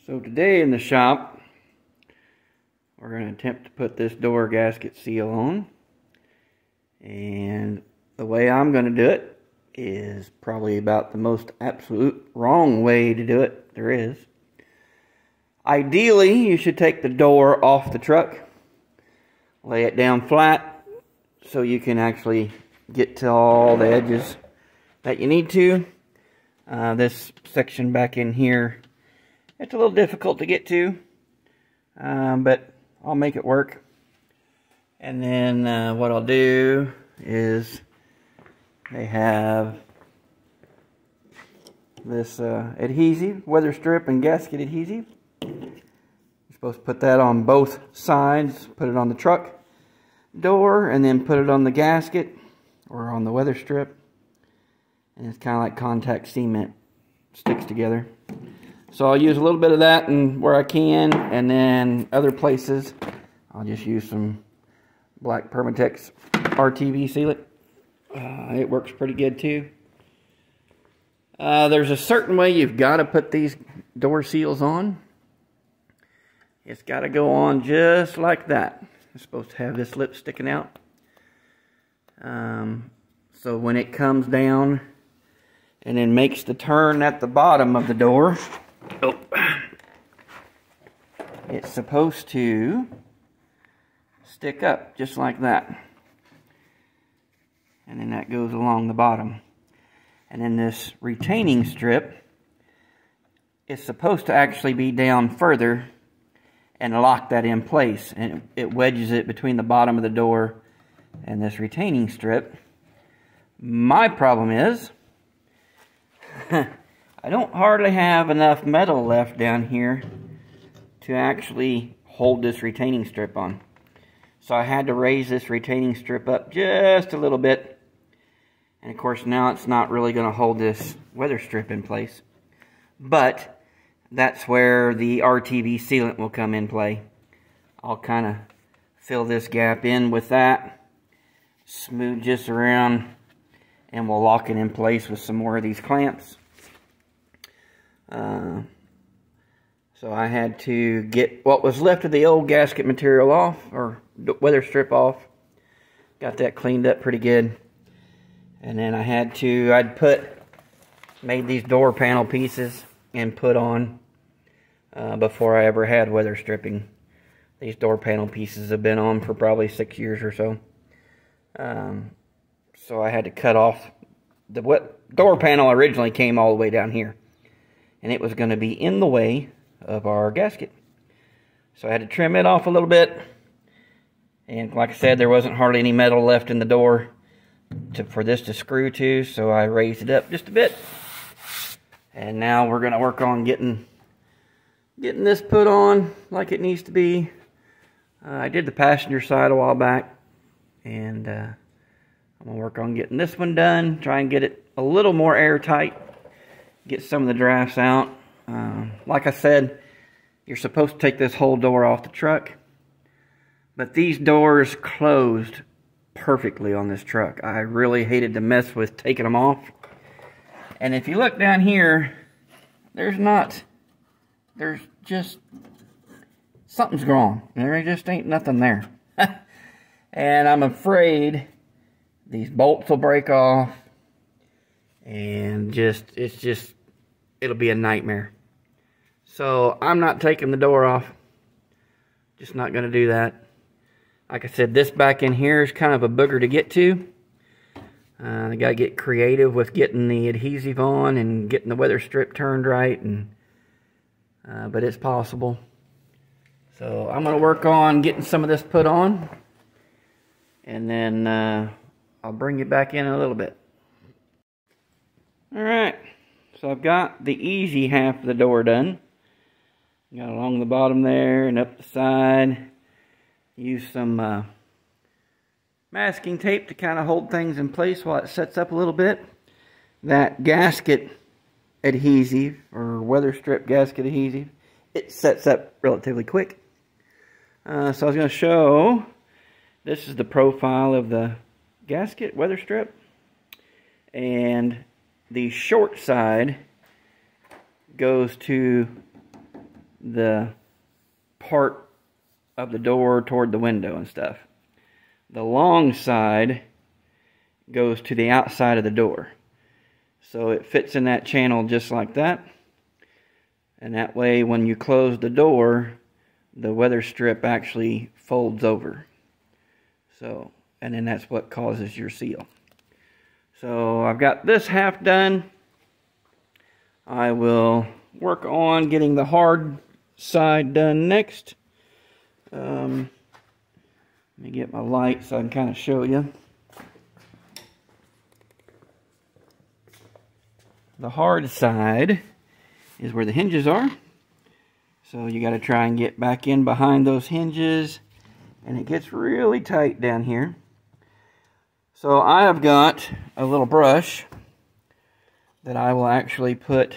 So today in the shop, we're going to attempt to put this door gasket seal on. And the way I'm going to do it is probably about the most absolute wrong way to do it there is. Ideally, you should take the door off the truck, lay it down flat so you can actually get to all the edges that you need to. This section back in here, it's a little difficult to get to, but I'll make it work. And then what I'll do is they have this adhesive, weather strip and gasket adhesive. You're supposed to put that on both sides, put it on the truck door, and then put it on the gasket or on the weather strip. And it's kind of like contact cement, sticks together. So I'll use a little bit of that and where I can, and then other places I'll just use some black Permatex RTV sealant. It works pretty good too. There's a certain way you've got to put these door seals on. It's got to go on just like that. It's supposed to have this lip sticking out. So when it comes down and then makes the turn at the bottom of the door, it's supposed to stick up just like that. And then that goes along the bottom. And then this retaining strip is supposed to actually be down further and lock that in place. And it wedges it between the bottom of the door and this retaining strip. My problem is I don't hardly have enough metal left down here to actually hold this retaining strip on. So I had to raise this retaining strip up just a little bit. And of course now it's not really going to hold this weather strip in place. But that's where the RTV sealant will come in play. I'll kind of fill this gap in with that, smooth this around, and we'll lock it in place with some more of these clamps. So I had to get what was left of the old gasket material off, or weather strip off. Got that cleaned up pretty good. And then made these door panel pieces and put on before I ever had weather stripping. These door panel pieces have been on for probably 6 years or so. So I had to cut off. The door panel originally came all the way down here, and it was going to be in the way of our gasket. So I had to trim it off a little bit. And like I said, there wasn't hardly any metal left in the door for this to screw to, so I raised it up just a bit. And now we're going to work on getting this put on like it needs to be. I did the passenger side a while back, and I'm going to work on getting this one done, try and get it a little more airtight, get some of the drafts out. Like I said, you're supposed to take this whole door off the truck, but these doors closed perfectly on this truck. I really hated to mess with taking them off. And if you look down here, there's just, something's wrong. There just ain't nothing there. And I'm afraid these bolts will break off, and it'll be a nightmare. So I'm not taking the door off. Just not going to do that. Like I said, this back in here is kind of a booger to get to. I got to get creative with getting the adhesive on and getting the weather strip turned right, but it's possible. So I'm going to work on getting some of this put on, and then I'll bring you back in a little bit. Alright, so I've got the easy half of the door done. Got along the bottom there and up the side. Use some masking tape to kind of hold things in place while it sets up a little bit. That gasket adhesive, or weather strip gasket adhesive, it sets up relatively quick. So I was going to show, this is the profile of the gasket weather strip, and the short side goes to the part of the door toward the window and stuff. The long side goes to the outside of the door. So it fits in that channel just like that. And that way when you close the door, the weather strip actually folds over. So, and then that's what causes your seal. So I've got this half done. I will work on getting the hard side done next. Let me get my light so I can kind of show you. The hard side is where the hinges are. So you got to try and get back in behind those hinges, and it gets really tight down here. So I have got a little brush that I will actually put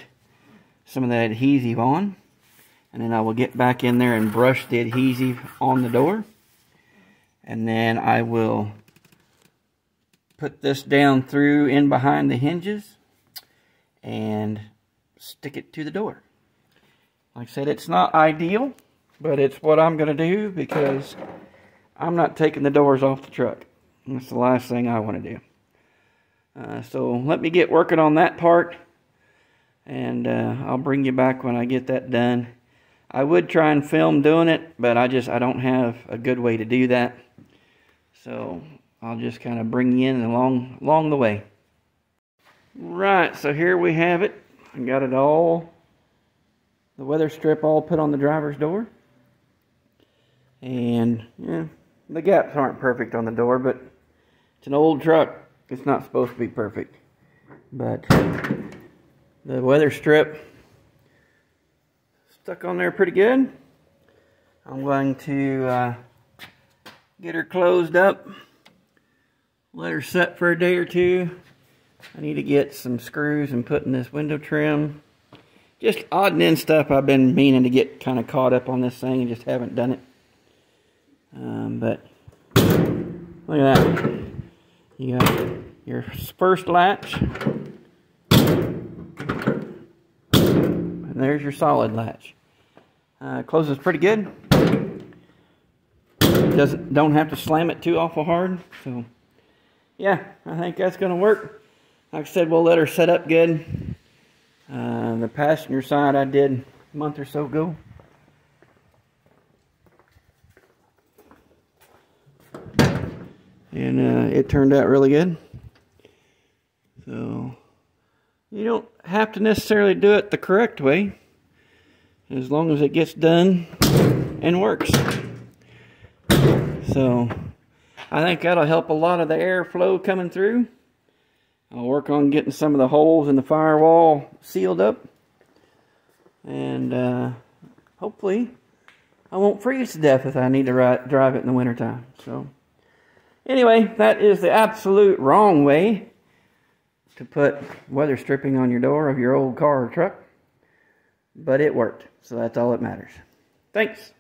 some of that adhesive on, and then I will get back in there and brush the adhesive on the door, and then I will put this down through in behind the hinges and stick it to the door. Like I said, it's not ideal, but it's what I'm going to do because I'm not taking the doors off the truck. That's the last thing I want to do. So let me get working on that part, and I'll bring you back when I get that done. I would try and film doing it, but I don't have a good way to do that. So I'll just kind of bring you in along the way. Right, so here we have it. I got it all, the weather strip all put on the driver's door. And yeah, the gaps aren't perfect on the door, but it's an old truck. It's not supposed to be perfect. But the weather strip stuck on there pretty good. I'm going to get her closed up, let her set for a day or two. I need to get some screws and put in this window trim. Just odd and end stuff I've been meaning to get kind of caught up on this thing and just haven't done it. But look at that. You got your first latch. And there's your solid latch. Closes pretty good. Don't have to slam it too awful hard. So yeah, I think that's going to work. Like I said, we'll let her set up good. The passenger side I did a month or so ago. And it turned out really good. So you don't have to necessarily do it the correct way, as long as it gets done and works. So I think that'll help a lot of the airflow coming through. I'll work on getting some of the holes in the firewall sealed up. And hopefully I won't freeze to death if I need to drive it in the wintertime. So anyway, that is the absolute wrong way to put weather stripping on your door of your old car or truck. But it worked, so that's all that matters. Thanks.